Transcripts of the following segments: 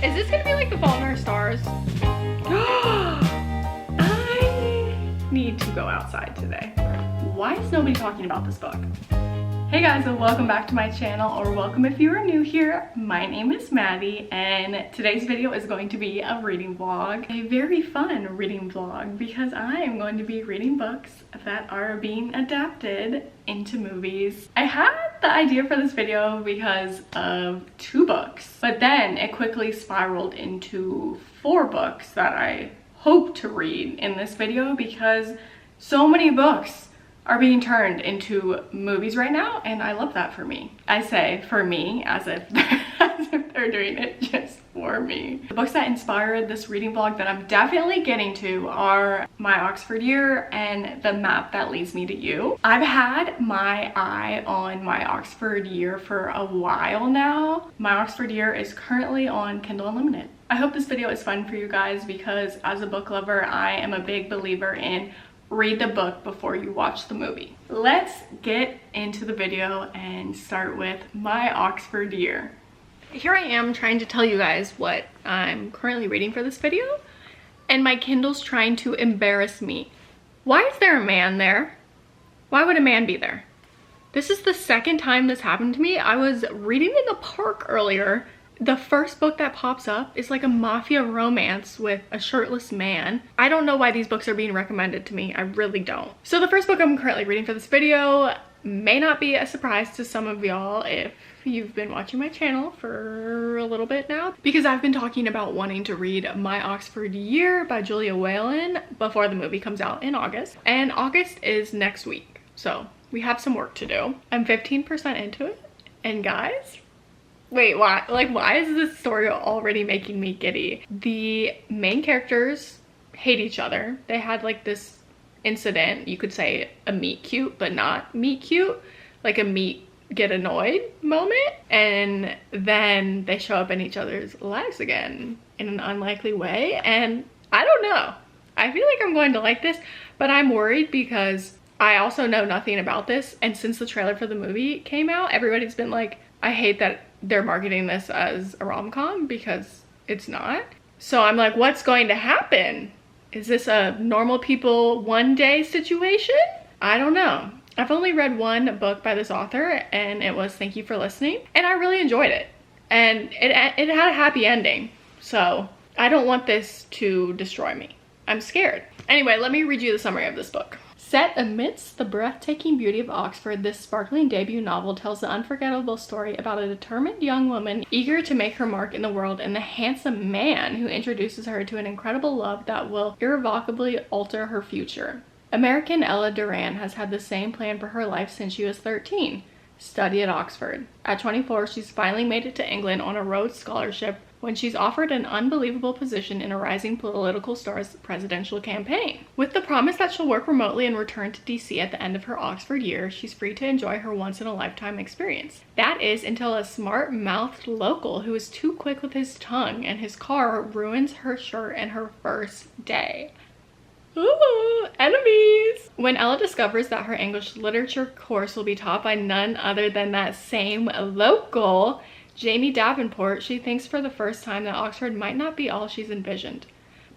Is this gonna be like The Fault in Our Stars? I need to go outside today. Why is nobody talking about this book? Hey guys, and welcome back to my channel, or welcome if you are new here. My name is Maddie, and today's video is going to be a reading vlog. A very fun reading vlog, because I am going to be reading books that are being adapted into movies. I had the idea for this video because of 2 books, but then it quickly spiraled into 4 books that I hope to read in this video, because so many books are being turned into movies right now, and I love that for me. I say for me as if they're doing it just for me. The books that inspired this reading vlog that I'm definitely getting to are My Oxford Year and The Map That Leads Me to You. I've had my eye on My Oxford Year for a while now. My Oxford Year is currently on Kindle Unlimited. I hope this video is fun for you guys, because as a book lover, I am a big believer in read the book before you watch the movie. Let's get into the video and start with My Oxford Year. Here I am trying to tell you guys what I'm currently reading for this video, and my Kindle's trying to embarrass me. Why is there a man there? Why would a man be there? This is the second time this happened to me. I was reading in the park earlier. The first book that pops up is like a mafia romance with a shirtless man. I don't know why these books are being recommended to me. I really don't. So the first book I'm currently reading for this video may not be a surprise to some of y'all if you've been watching my channel for a little bit now, because I've been talking about wanting to read My Oxford Year by Julia Whelan before the movie comes out in August. And August is next week, so we have some work to do. I'm 15% into it, and guys, wait, why? Like, why is this story already making me giddy? The main characters hate each other. They had like this incident, you could say a meet cute, but not meet cute, like a meet get annoyed moment, and then they show up in each other's lives again in an unlikely way. And I don't know, I feel like I'm going to like this, but I'm worried because I also know nothing about this, and since the trailer for the movie came out, everybody's been like, I hate that they're marketing this as a rom-com, because it's not. So I'm like, what's going to happen? Is this a normal people one day situation? I don't know. I've only read one book by this author, and it was Thank You for Listening, and I really enjoyed it. And it had a happy ending. So I don't want this to destroy me. I'm scared. Anyway, let me read you the summary of this book. Set amidst the breathtaking beauty of Oxford, this sparkling debut novel tells the unforgettable story about a determined young woman eager to make her mark in the world, and the handsome man who introduces her to an incredible love that will irrevocably alter her future. American Ella Duran has had the same plan for her life since she was 13. Study at Oxford. At 24, she's finally made it to England on a Rhodes Scholarship when she's offered an unbelievable position in a rising political star's presidential campaign. With the promise that she'll work remotely and return to DC at the end of her Oxford year, she's free to enjoy her once-in-a-lifetime experience. That is until a smart-mouthed local who is too quick with his tongue and his car ruins her shirt and her first day. Ooh, enemies! When Ella discovers that her English literature course will be taught by none other than that same local, Jamie Davenport, she thinks for the first time that Oxford might not be all she's envisioned.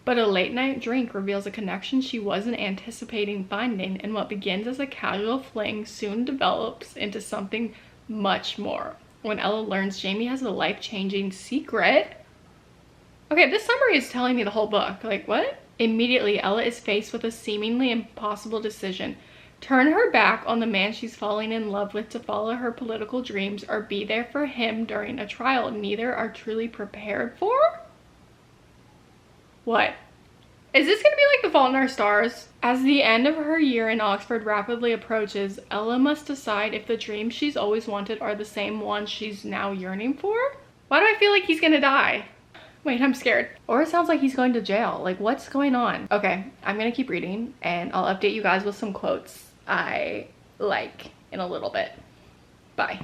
But a late-night drink reveals a connection she wasn't anticipating finding, and what begins as a casual fling soon develops into something much more. When Ella learns Jamie has a life-changing secret... Okay, this summary is telling me the whole book. Like, what? Immediately, Ella is faced with a seemingly impossible decision. Turn her back on the man she's falling in love with to follow her political dreams, or be there for him during a trial neither are truly prepared for? What? Is this gonna be like The Fault in Our Stars? As the end of her year in Oxford rapidly approaches, Ella must decide if the dreams she's always wanted are the same ones she's now yearning for? Why do I feel like he's gonna die? Wait, I'm scared. Or it sounds like he's going to jail. Like, what's going on? Okay, I'm gonna keep reading, and I'll update you guys with some quotes I like in a little bit. Bye.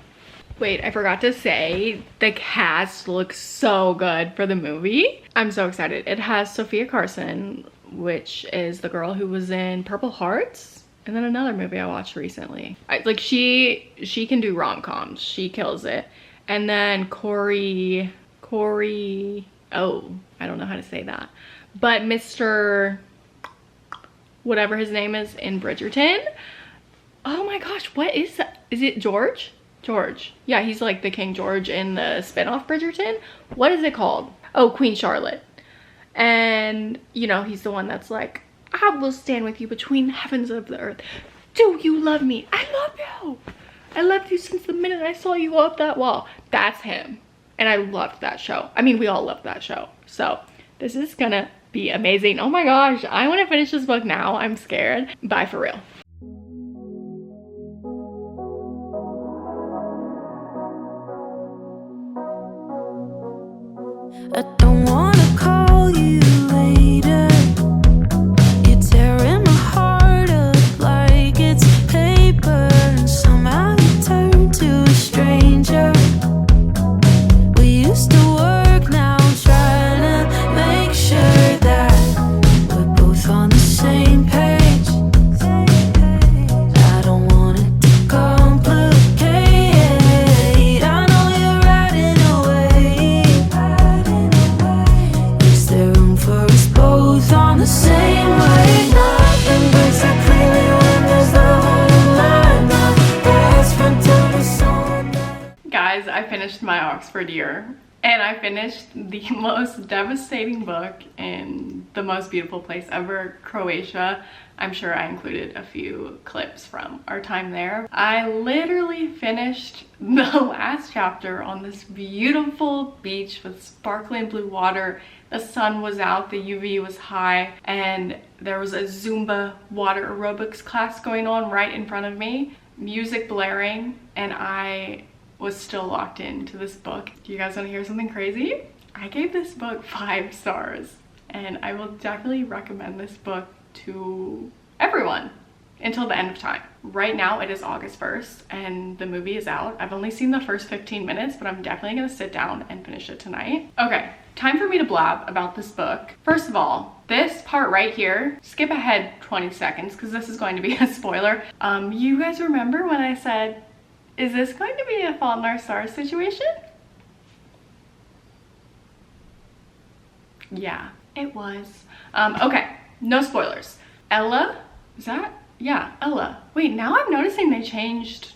Wait, I forgot to say, the cast looks so good for the movie. I'm so excited. It has Sophia Carson, which is the girl who was in Purple Hearts, and then another movie I watched recently. She can do rom-coms. She kills it. And then Corey oh, I don't know how to say that, but Mr. whatever his name is in Bridgerton. Oh my gosh, what is that? Is it George? George. Yeah, he's like the King George in the spinoff Bridgerton. What is it called? Oh, Queen Charlotte. And, you know, he's the one that's like, I will stand with you between the heavens of the earth. Do you love me? I love you. I loved you since the minute I saw you go up that wall. That's him. And I loved that show. I mean, we all loved that show. So this is gonna be amazing. Oh my gosh, I want to finish this book now. I'm scared. Bye for real. I don't wanna call you later. You're tearing my heart up like it's paper, and somehow you turn to a stranger. We used to work, now I'm trying to make sure that we're both on the same page. I don't want it to complicate. I know you're riding away. Is there room for us both on the same way? Nothing breaks so clearly when there's love on the line. My best friend told me so. Guys, I finished my Oxford year, and I finished the most devastating book in the most beautiful place ever, Croatia. I'm sure I included a few clips from our time there. I literally finished the last chapter on this beautiful beach with sparkling blue water. The sun was out, the UV was high, and there was a Zumba water aerobics class going on right in front of me, music blaring, and I was still locked into this book. Do you guys want to hear something crazy? I gave this book 5 stars, and I will definitely recommend this book to everyone until the end of time. Right now it is August 1st and the movie is out. I've only seen the first 15 minutes, but I'm definitely gonna sit down and finish it tonight. Okay, time for me to blab about this book. First of all, this part right here, skip ahead 20 seconds because this is going to be a spoiler. You guys remember when I said, is this going to be a Fault in Our Stars situation? Yeah, it was. Okay, no spoilers. Ella, is that? Yeah, Ella. Wait, now I'm noticing they changed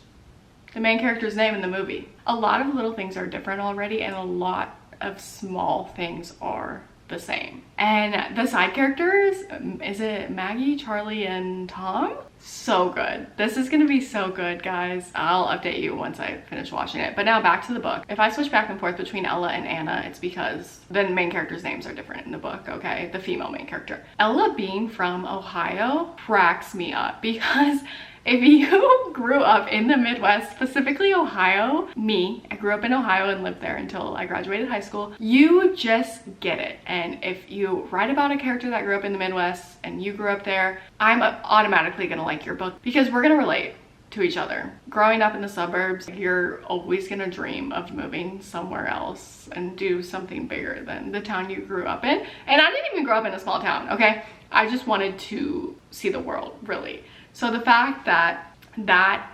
the main character's name in the movie. A lot of little things are different already, and a lot of small things are the same. And the side characters, is it Maggie, Charlie, and Tom? So good. This is gonna be so good, guys. I'll update you once I finish watching it. But now back to the book. If I switch back and forth between Ella and Anna, it's because the main characters' names are different in the book, okay? The female main character. Ella being from Ohio cracks me up because if you grew up in the Midwest, specifically Ohio, I grew up in Ohio and lived there until I graduated high school, you just get it. And if you write about a character that grew up in the Midwest and you grew up there, I'm automatically gonna like your book because we're gonna relate to each other. Growing up in the suburbs, you're always gonna dream of moving somewhere else and do something bigger than the town you grew up in. And I didn't even grow up in a small town, okay? I just wanted to see the world, really. So the fact that that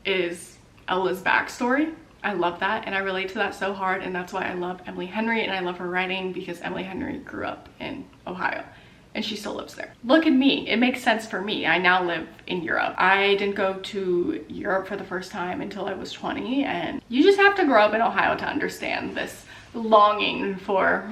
is Ella's backstory, I love that, and I relate to that so hard, and that's why I love Emily Henry, and I love her writing because Emily Henry grew up in Ohio and she still lives there. Look at me, it makes sense for me. I now live in Europe. I didn't go to Europe for the first time until I was 20, and you just have to grow up in Ohio to understand this longing for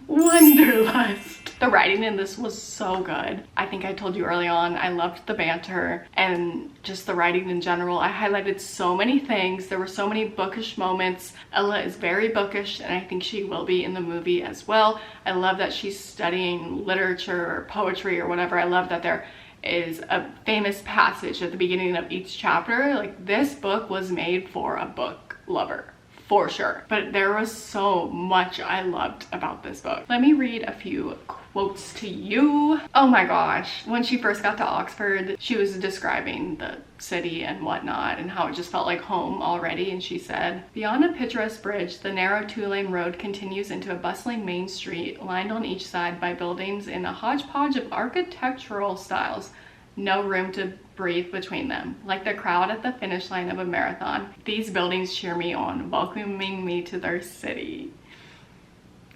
wanderlust. The writing in this was so good. I think I told you early on, I loved the banter and just the writing in general. I highlighted so many things. There were so many bookish moments. Ella is very bookish, and I think she will be in the movie as well. I love that she's studying literature or poetry or whatever. I love that there is a famous passage at the beginning of each chapter. Like, this book was made for a book lover, for sure. But there was so much I loved about this book. Let me read a few quotes to you. Oh my gosh, when she first got to Oxford, she was describing the city and whatnot and how it just felt like home already, and she said, beyond a picturesque bridge, the narrow 2-lane road continues into a bustling main street lined on each side by buildings in a hodgepodge of architectural styles. No room to breathe between them. Like the crowd at the finish line of a marathon, these buildings cheer me on, welcoming me to their city.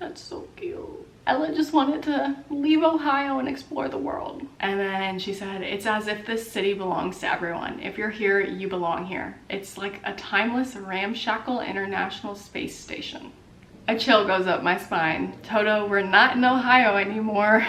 That's so cute. Ella just wanted to leave Ohio and explore the world. And then she said, it's as if this city belongs to everyone. If you're here, you belong here. It's like a timeless, ramshackle international space station. A chill goes up my spine. Toto, we're not in Ohio anymore.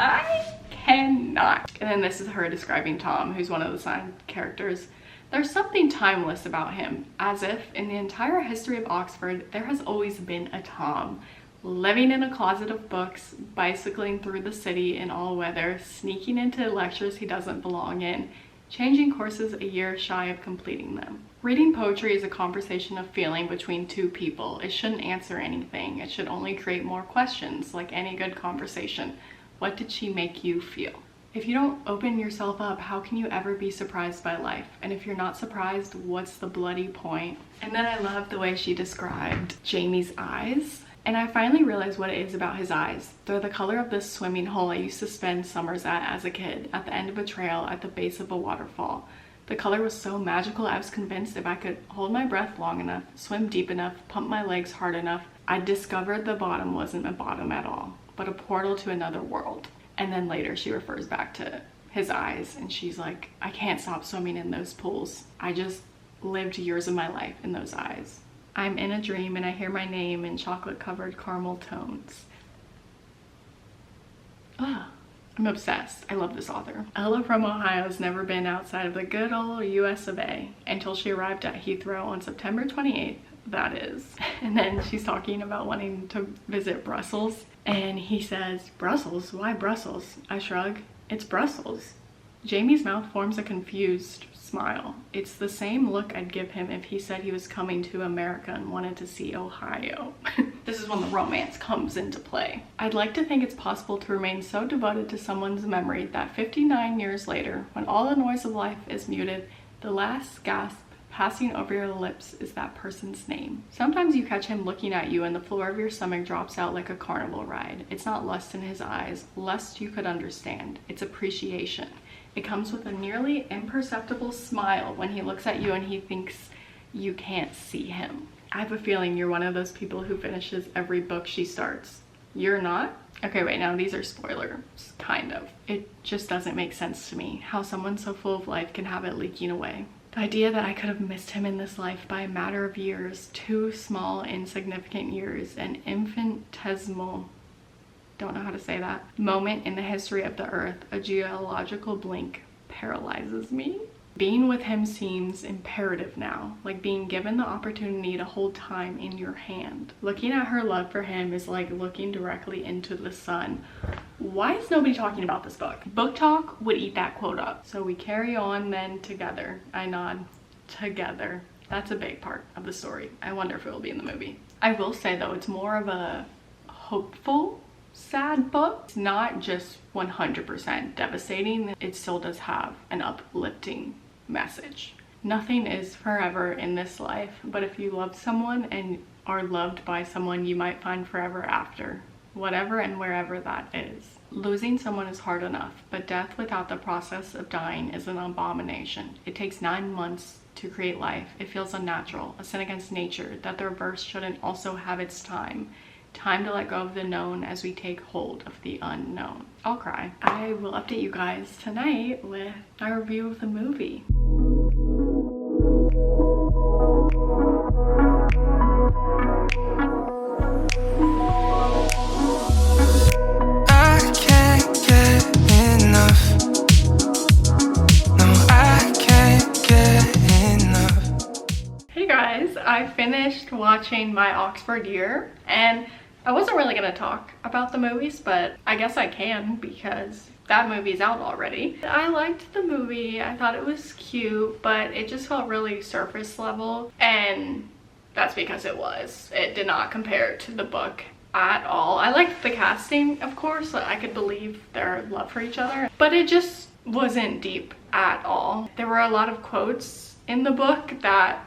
I cannot. And then this is her describing Tom, who's one of the side characters. There's something timeless about him, as if in the entire history of Oxford, there has always been a Tom, living in a closet of books, bicycling through the city in all weather, sneaking into lectures he doesn't belong in, changing courses a year shy of completing them. Reading poetry is a conversation of feeling between two people. It shouldn't answer anything. It should only create more questions, like any good conversation. What did she make you feel? If you don't open yourself up, how can you ever be surprised by life? And if you're not surprised, what's the bloody point? And then I love the way she described Jamie's eyes. And I finally realized what it is about his eyes. They're the color of this swimming hole I used to spend summers at as a kid, at the end of a trail at the base of a waterfall. The color was so magical, I was convinced if I could hold my breath long enough, swim deep enough, pump my legs hard enough, I'd discover the bottom wasn't a bottom at all, but a portal to another world. And then later she refers back to his eyes and she's like, I can't stop swimming in those pools. I just lived years of my life in those eyes. I'm in a dream and I hear my name in chocolate covered caramel tones. I'm obsessed. I love this author. Ella from Ohio has never been outside of the good old US of A until she arrived at Heathrow on September 28th, that is. And then she's talking about wanting to visit Brussels. And he says, Brussels? Why Brussels? I shrug. It's Brussels. Jamie's mouth forms a confused smile. It's the same look I'd give him if he said he was coming to America and wanted to see Ohio. This is when the romance comes into play. I'd like to think it's possible to remain so devoted to someone's memory that 59 years later, when all the noise of life is muted, the last gasp passing over your lips is that person's name. Sometimes you catch him looking at you and the floor of your stomach drops out like a carnival ride. It's not lust in his eyes, lust you could understand. It's appreciation. It comes with a nearly imperceptible smile when he looks at you and he thinks you can't see him. I have a feeling you're one of those people who finishes every book she starts. You're not? Okay, wait, now these are spoilers, kind of. It just doesn't make sense to me how someone so full of life can have it leaking away. The idea that I could have missed him in this life by a matter of years, 2 small, insignificant years, an infinitesimal, don't know how to say that, moment in the history of the earth, a geological blink, paralyzes me. Being with him seems imperative now, like being given the opportunity to hold time in your hand. Looking at her love for him is like looking directly into the sun. Why is nobody talking about this book? BookTok would eat that quote up. So we carry on then together. I nod. Together. That's a big part of the story. I wonder if it will be in the movie. I will say though, it's more of a hopeful, sad book. It's not just 100% devastating. It still does have an uplifting message. Nothing is forever in this life, but if you love someone and are loved by someone, you might find forever after, whatever and wherever that is. Losing someone is hard enough, but death without the process of dying is an abomination. It takes 9 months to create life. It feels unnatural, a sin against nature, that the reverse shouldn't also have its time. Time to let go of the known as we take hold of the unknown. I'll cry. I will update you guys tonight with my review of the movie. I can't get enough. No, I can't get enough. Hey guys, I finished watching My Oxford Year and I wasn't really gonna talk about the movies, but I guess I can because that movie's out already. I liked the movie. I thought it was cute, but it just felt really surface level, and that's because it was. It did not compare to the book at all. I liked the casting, of course. I could believe their love for each other, but it just wasn't deep at all. There were a lot of quotes in the book that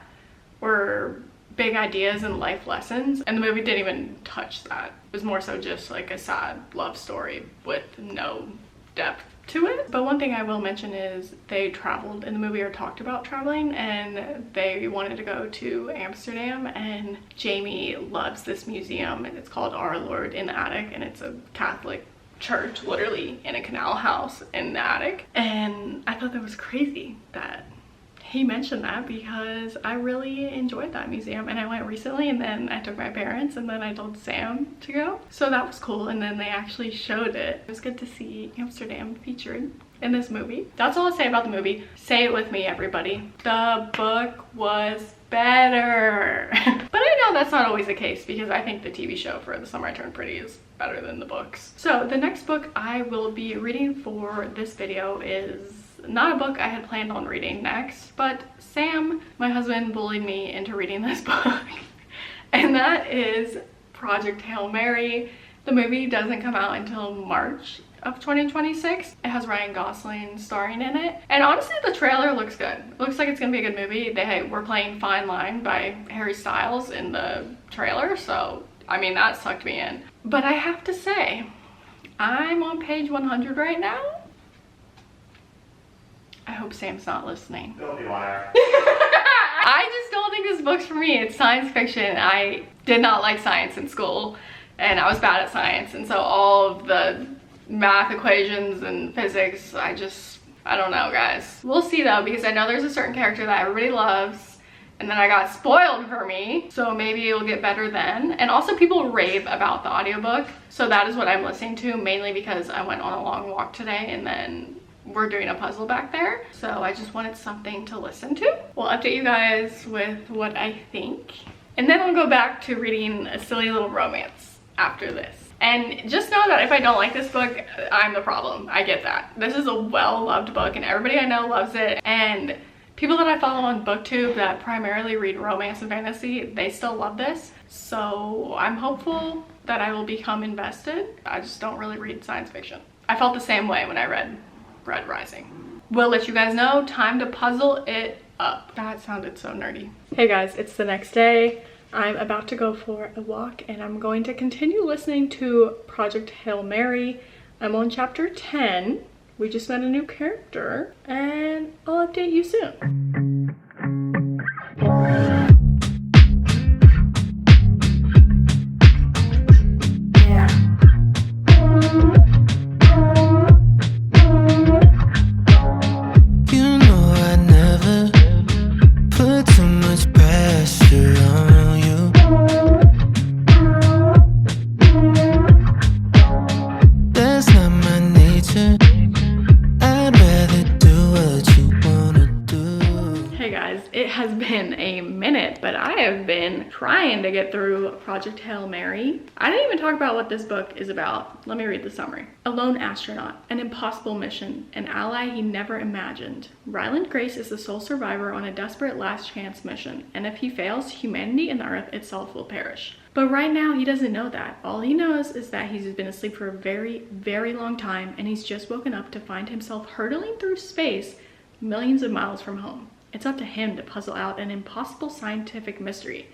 were big ideas and life lessons, and the movie didn't even touch that. It was more so just like a sad love story with no depth to it. But one thing I will mention is they traveled in the movie, or talked about traveling, and they wanted to go to Amsterdam, and Jamie loves this museum, and it's called Our Lord in the Attic, and it's a Catholic church literally in a canal house in the attic. And I thought that was crazy that he mentioned that, because I really enjoyed that museum, and I went recently, and then I took my parents, and then I told Sam to go. So that was cool, and then they actually showed it. It was good to see Amsterdam featured in this movie. That's all I'll say about the movie. Say it with me, everybody. The book was better. But I know that's not always the case, because I think the TV show for The Summer I Turned Pretty is better than the books. So the next book I will be reading for this video is not a book I had planned on reading next, but Sam, my husband, bullied me into reading this book. And that is Project Hail Mary. The movie doesn't come out until March of 2026. It has Ryan Gosling starring in it, and honestly the trailer looks good. It looks like it's gonna be a good movie. They were playing Fine Line by Harry Styles in the trailer, so I mean that sucked me in. But I have to say, I'm on page 100 right now. I hope Sam's not listening. Don't be liar. I just don't think this book's for me. It's science fiction. I did not like science in school, and I was bad at science, and so all of the math equations and physics, I don't know, guys. We'll see though, because I know there's a certain character that everybody loves, and then I got spoiled for me, so maybe it'll get better then. And also people rave about the audiobook, so that is what I'm listening to, mainly because I went on a long walk today, and then we're doing a puzzle back there, so I just wanted something to listen to. We'll update you guys with what I think, and then I'll go back to reading A Silly Little Romance after this. And just know that if I don't like this book, I'm the problem. I get that. This is a well-loved book, and everybody I know loves it, and people that I follow on booktube that primarily read romance and fantasy, they still love this. So I'm hopeful that I will become invested. I just don't really read science fiction. I felt the same way when I read Red Rising. We'll let you guys know. Time to puzzle it up. That sounded so nerdy. Hey guys, it's the next day. I'm about to go for a walk, and I'm going to continue listening to Project Hail Mary. I'm on chapter 10. We just met a new character, and I'll update you soon. Trying to get through Project Hail Mary. I didn't even talk about what this book is about. Let me read the summary. A lone astronaut, an impossible mission, an ally he never imagined. Ryland Grace is the sole survivor on a desperate last chance mission, and if he fails, humanity and the Earth itself will perish. But right now, he doesn't know that. All he knows is that he's been asleep for a very, very long time, and he's just woken up to find himself hurtling through space millions of miles from home. It's up to him to puzzle out an impossible scientific mystery.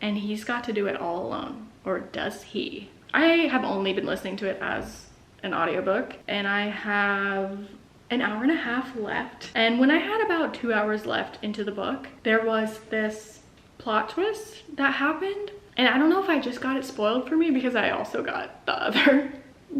And he's got to do it all alone. Or does he? I have only been listening to it as an audiobook, and I have an hour and a half left. And when I had about 2 hours left into the book, there was this plot twist that happened. And I don't know if I just got it spoiled for me, because I also got the other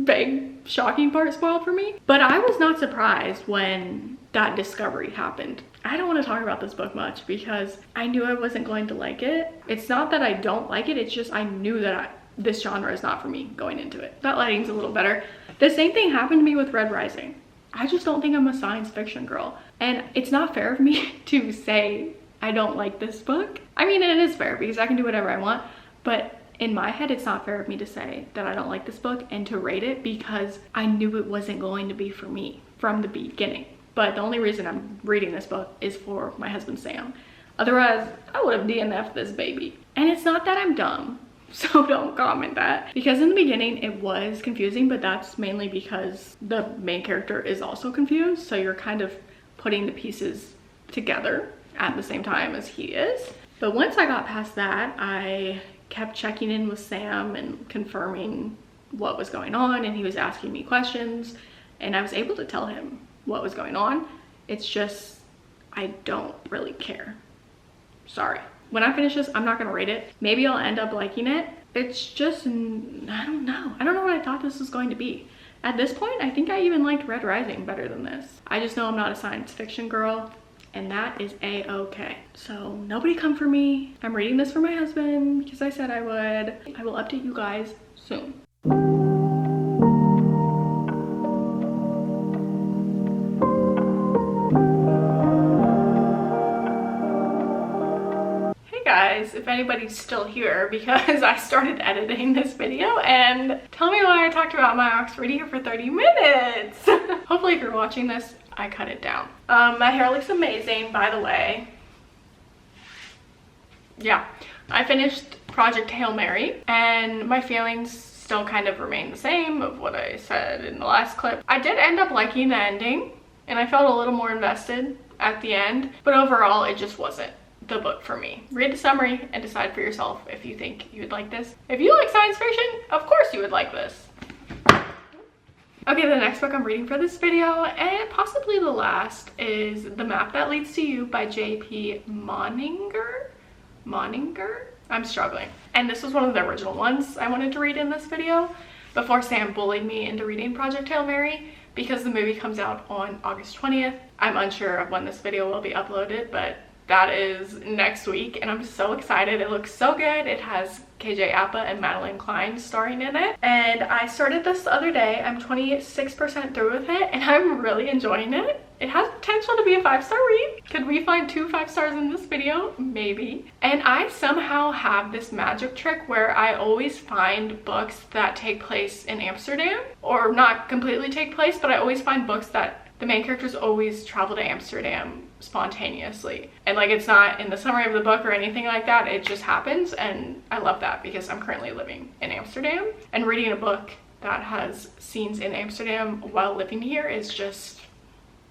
big shocking part spoiled for me. But I was not surprised when that discovery happened. I don't want to talk about this book much because I knew I wasn't going to like it. It's not that I don't like it, it's just I knew that this genre is not for me going into it. That lighting's a little better. The same thing happened to me with Red Rising. I just don't think I'm a science fiction girl. And it's not fair of me to say I don't like this book. I mean, it is fair because I can do whatever I want, but in my head, it's not fair of me to say that I don't like this book and to rate it because I knew it wasn't going to be for me from the beginning. But the only reason I'm reading this book is for my husband, Sam. Otherwise, I would have DNF'd this baby. And it's not that I'm dumb, so don't comment that. Because in the beginning, it was confusing, but that's mainly because the main character is also confused. So you're kind of putting the pieces together at the same time as he is. But once I got past that, I kept checking in with Sam and confirming what was going on, and he was asking me questions. and I was able to tell him what was going on. It's just, I don't really care. Sorry. When I finish this, I'm not gonna rate it. Maybe I'll end up liking it. It's just, I don't know. I don't know what I thought this was going to be. At this point, I think I even liked Red Rising better than this. I just know I'm not a science fiction girl, and that is a-okay. So nobody come for me. I'm reading this for my husband because I said I would. I will update you guys soon. Guys, if anybody's still here, because I started editing this video, and tell me why I talked about my Oxford here for 30 minutes. Hopefully if you're watching this, I cut it down. My hair looks amazing, by the way. Yeah, I finished Project Hail Mary, and my feelings still kind of remain the same of what I said in the last clip. I did end up liking the ending, and I felt a little more invested at the end, but overall it just wasn't the book for me. Read the summary and decide for yourself if you think you would like this. If you like science fiction, of course you would like this. Okay, the next book I'm reading for this video, and possibly the last, is The Map That Leads to You by J.P. Moninger? I'm struggling. And this was one of the original ones I wanted to read in this video before Sam bullied me into reading Project Hail Mary, because the movie comes out on August 20th. I'm unsure of when this video will be uploaded, but that is next week, and I'm so excited. It looks so good. It has KJ Apa and Madeline Klein starring in it, and I started this the other day. I'm 26% through with it, and I'm really enjoying it. It has potential to be a 5-star read. Could we find 2 5 stars in this video? Maybe. And I somehow have this magic trick where I always find books that take place in Amsterdam, or not completely take place, but I always find books that the main characters always travel to Amsterdam spontaneously, and like it's not in the summary of the book or anything like that. It just happens, and I love that because I'm currently living in Amsterdam, and reading a book that has scenes in Amsterdam while living here is just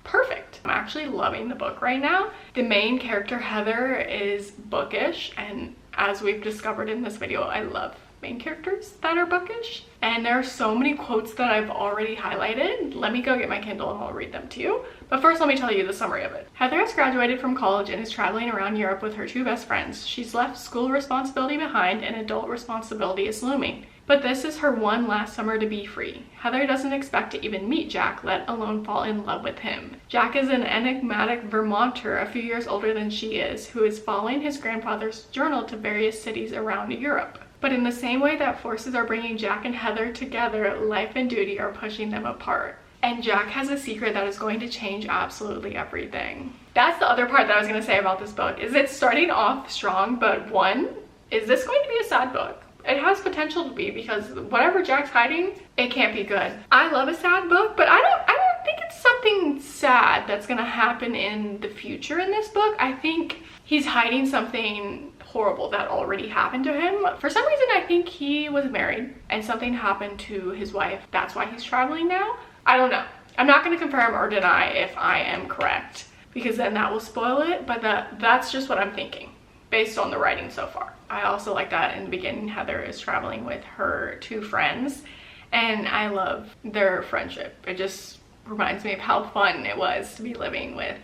perfect. I'm actually loving the book right now. The main character, Heather, is bookish, and as we've discovered in this video, I love main characters that are bookish, and there are so many quotes that I've already highlighted. Let me go get my Kindle and I'll read them to you, but first let me tell you the summary of it. Heather has graduated from college and is traveling around Europe with her 2 best friends. She's left school responsibility behind and adult responsibility is looming, but this is her one last summer to be free. Heather doesn't expect to even meet Jack, let alone fall in love with him. Jack is an enigmatic Vermonter a few years older than she is, who is following his grandfather's journal to various cities around Europe. But in the same way that forces are bringing Jack and Heather together, life and duty are pushing them apart. And Jack has a secret that is going to change absolutely everything. That's the other part that I was going to say about this book, is it's starting off strong, but one, is this going to be a sad book? It has potential to be, because whatever Jack's hiding, it can't be good. I love a sad book, but I don't think it's something sad that's going to happen in the future in this book. I think he's hiding something horrible that already happened to him. For some reason, I think he was married and something happened to his wife. That's why he's traveling now. I don't know. I'm not going to confirm or deny if I am correct, because then that will spoil it, but that's just what I'm thinking based on the writing so far. I also like that in the beginning, Heather is traveling with her 2 friends, and I love their friendship. It just reminds me of how fun it was to be living with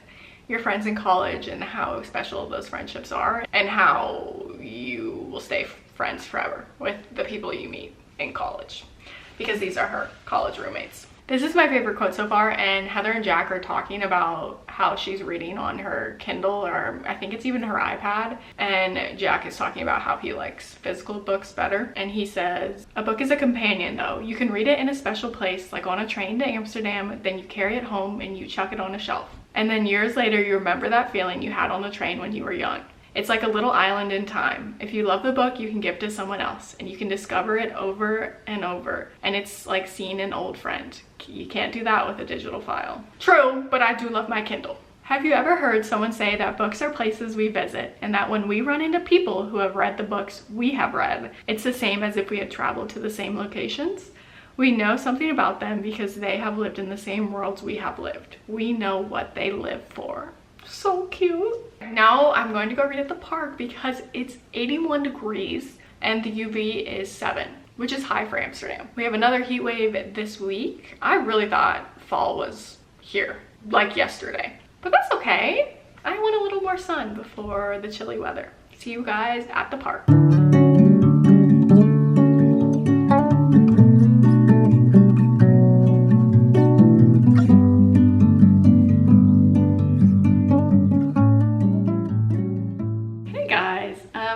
your friends in college, and how special those friendships are, and how you will stay friends forever with the people you meet in college, because these are her college roommates. This is my favorite quote so far, and Heather and Jack are talking about how she's reading on her Kindle, or I think it's even her iPad, and Jack is talking about how he likes physical books better, and he says, "A book is a companion though. You can read it in a special place, like on a train to Amsterdam, then you carry it home and you chuck it on a shelf. And then years later, you remember that feeling you had on the train when you were young. It's like a little island in time. If you love the book, you can give it to someone else, and you can discover it over and over. And it's like seeing an old friend. You can't do that with a digital file." True, but I do love my Kindle. Have you ever heard someone say that books are places we visit, and that when we run into people who have read the books we have read, it's the same as if we had traveled to the same locations? We know something about them because they have lived in the same worlds we have lived. We know what they live for. So cute. Now I'm going to go read at the park because it's 81 degrees and the UV is 7. which is high for Amsterdam. We have another heat wave this week. I really thought fall was here, like yesterday, but that's okay. I want a little more sun before the chilly weather. See you guys at the park.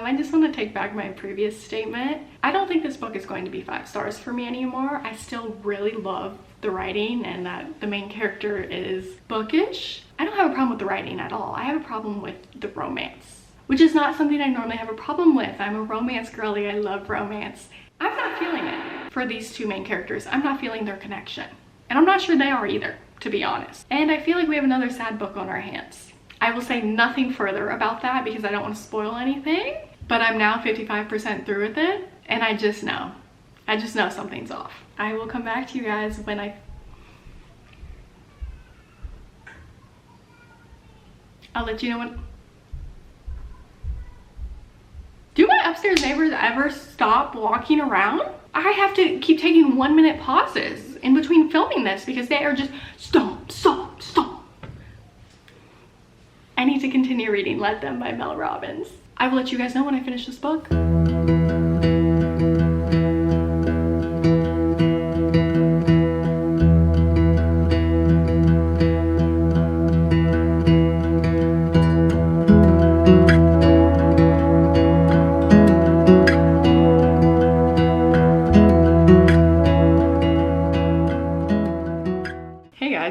I just want to take back my previous statement. I don't think this book is going to be 5 stars for me anymore. I still really love the writing and that the main character is bookish. I don't have a problem with the writing at all. I have a problem with the romance, which is not something I normally have a problem with. I'm a romance girly. I love romance. I'm not feeling it for these two main characters. I'm not feeling their connection. And I'm not sure they are either, to be honest. And I feel like we have another sad book on our hands. I will say nothing further about that because I don't want to spoil anything. But I'm now 55% through with it, and I just know something's off. I will come back to you guys when I'll let you know when. Do my upstairs neighbors ever stop walking around? I have to keep taking 1-minute pauses in between filming this because they are just stop, stop, stop. I need to continue reading Let Them by Mel Robbins. I will let you guys know when I finish this book.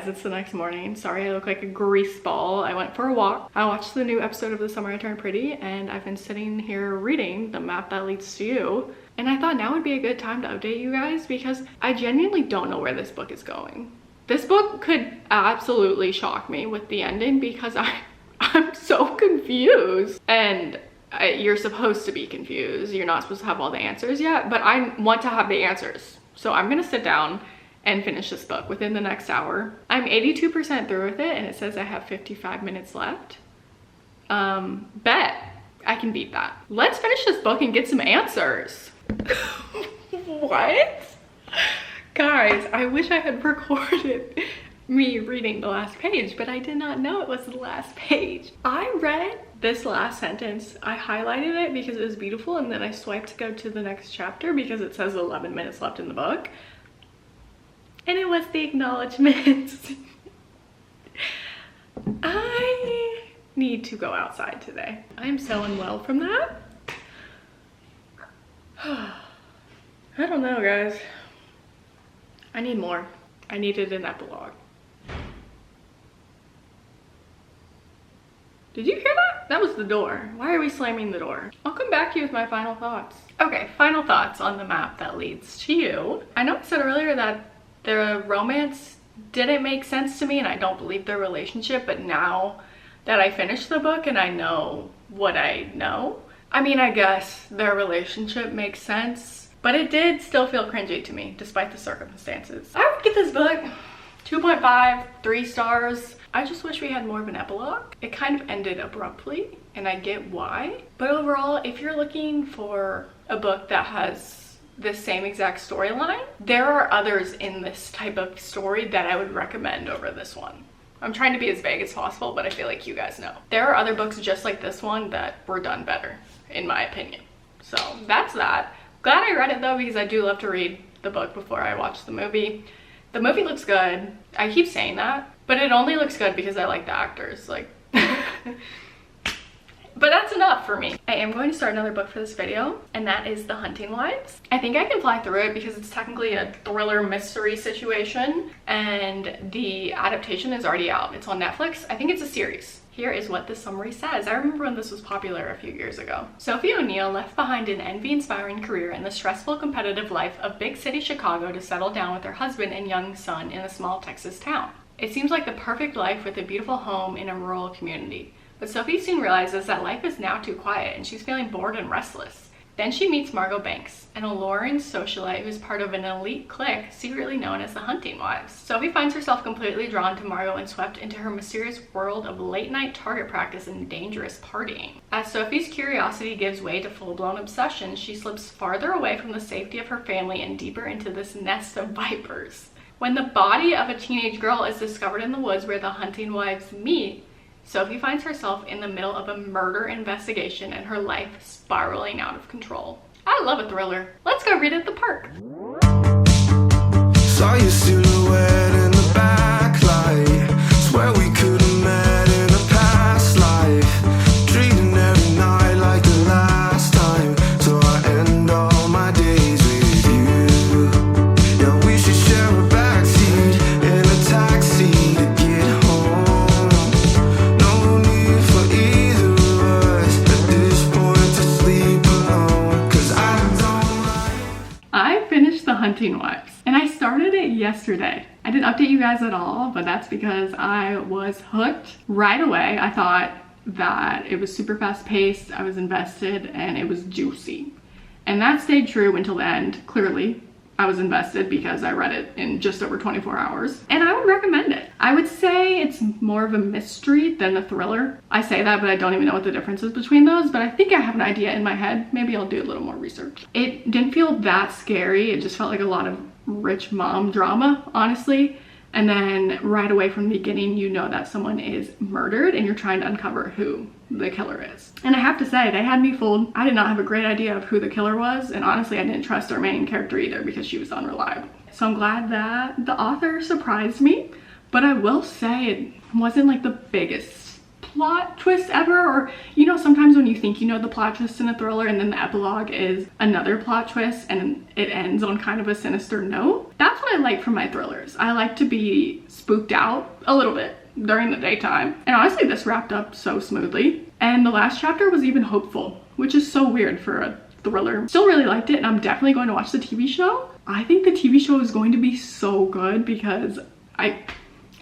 It's the next morning. Sorry I look like a grease ball. I went for a walk. I watched the new episode of The Summer I Turned Pretty, and I've been sitting here reading The Map That Leads to You. And I thought now would be a good time to update you guys because I genuinely don't know where this book is going. This book could absolutely shock me with the ending because I'm so confused. And you're supposed to be confused. You're not supposed to have all the answers yet, but I want to have the answers. So I'm gonna sit down and finish this book within the next hour. I'm 82% through with it, and it says I have 55 minutes left. Bet I can beat that. Let's finish this book and get some answers. What? Guys, I wish I had recorded me reading the last page, but I did not know it was the last page. I read this last sentence. I highlighted it because it was beautiful, and then I swiped to go to the next chapter because it says 11 minutes left in the book. And it was the acknowledgements. I need to go outside today. I'm so unwell from that. I don't know, guys. I need more. I needed an epilogue. Did you hear that? That was the door. Why are we slamming the door? I'll come back to you with my final thoughts. Okay, final thoughts on The Map That Leads to You. I know I said earlier that their romance didn't make sense to me and I don't believe their relationship, but now that I finished the book and I know what I know, I mean, I guess their relationship makes sense, but it did still feel cringy to me despite the circumstances. I would give this book 2.5, 3 stars. I just wish we had more of an epilogue. It kind of ended abruptly and I get why, but overall, if you're looking for a book that has the same exact storyline, there are others in this type of story that I would recommend over this one. I'm trying to be as vague as possible, but I feel like you guys know. There are other books just like this one that were done better, in my opinion. So that's that. Glad I read it though, because I do love to read the book before I watch the movie. The movie looks good. I keep saying that, but it only looks good because I like the actors. Like, but that's enough for me. I am going to start another book for this video, and that is The Hunting Wives. I think I can fly through it because it's technically a thriller mystery situation, and the adaptation is already out. It's on Netflix. I think it's a series. Here is what the summary says. I remember when this was popular a few years ago. Sophie O'Neill left behind an envy-inspiring career in the stressful competitive life of big city Chicago to settle down with her husband and young son in a small Texas town. It seems like the perfect life with a beautiful home in a rural community. But Sophie soon realizes that life is now too quiet and she's feeling bored and restless. Then she meets Margot Banks, an alluring socialite who's part of an elite clique secretly known as the Hunting Wives. Sophie finds herself completely drawn to Margot and swept into her mysterious world of late-night target practice and dangerous partying. As Sophie's curiosity gives way to full-blown obsession, she slips farther away from the safety of her family and deeper into this nest of vipers. When the body of a teenage girl is discovered in the woods where the Hunting Wives meet, Sophie finds herself in the middle of a murder investigation and her life spiraling out of control. I love a thriller. Let's go read at the park. Saw your silhouette in the backlight. Swear we could have met in a past life. Treating every night like the last time. So I end all my days with you. Yeah, we should share a backseat in a taxi to get home. No need for either of us at this point to sleep alone. 'Cause I don't like. I finished The Hunting Wives and I started it yesterday. I didn't update you guys at all, but that's because I was hooked right away. I thought that it was super fast paced, I was invested, and it was juicy. And that stayed true until the end. Clearly, I was invested because I read it in just over 24 hours. And I would recommend it. I would say it's more of a mystery than a thriller. I say that, but I don't even know what the difference is between those, but I think I have an idea in my head. Maybe I'll do a little more research. It didn't feel that scary. It just felt like a lot of rich mom drama, honestly. And then right away from the beginning, you know that someone is murdered and you're trying to uncover who the killer is. And I have to say, they had me fooled. I did not have a great idea of who the killer was. And honestly, I didn't trust our main character either because she was unreliable. So I'm glad that the author surprised me. But I will say it wasn't like the biggest plot twist ever, or you know, sometimes when you think you know the plot twist in a thriller and then the epilogue is another plot twist and it ends on kind of a sinister note. That's what I like from my thrillers. I like to be spooked out a little bit during the daytime, and honestly this wrapped up so smoothly, and the last chapter was even hopeful, which is so weird for a thriller. Still really liked it, and I'm definitely going to watch the TV show. I think the TV show is going to be so good because I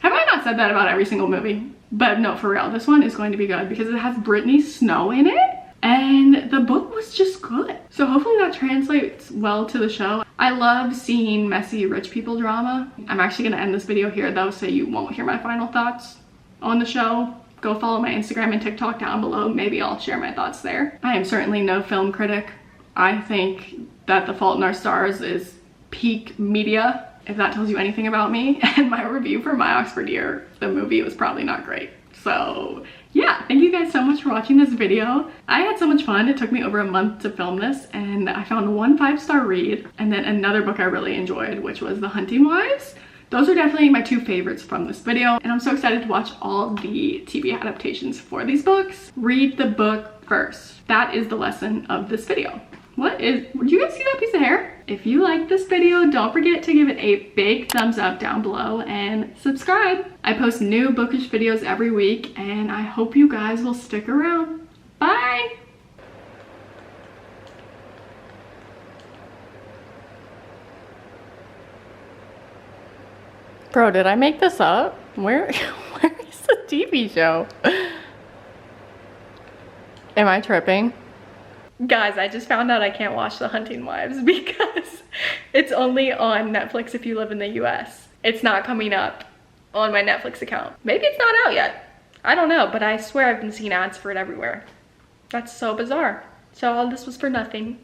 not said that about every single movie? But no, for real, this one is going to be good because it has Brittany Snow in it and the book was just good. So hopefully that translates well to the show. I love seeing messy rich people drama. I'm actually gonna end this video here though, so you won't hear my final thoughts on the show. Go follow my Instagram and TikTok down below. Maybe I'll share my thoughts there. I am certainly no film critic. I think that The Fault in Our Stars is peak media, if that tells you anything about me. And my review for My Oxford Year, the movie, was probably not great. So yeah, thank you guys so much for watching this video. I had so much fun. It took me over a month to film this, and I found one 5-star read and then another book I really enjoyed, which was The Hunting Wives. Those are definitely my two favorites from this video, and I'm so excited to watch all the TV adaptations for these books. Read the book first. That is the lesson of this video. Did you guys see that piece of hair? If you like this video, don't forget to give it a big thumbs up down below and subscribe. I post new bookish videos every week, and I hope you guys will stick around. Bye! Bro, did I make this up? Where is the TV show? Am I tripping? Guys, I just found out I can't watch The Hunting Wives because it's only on Netflix if you live in the US. It's not coming up on my Netflix account. Maybe it's not out yet. I don't know, but I swear I've been seeing ads for it everywhere. That's so bizarre. So all this was for nothing.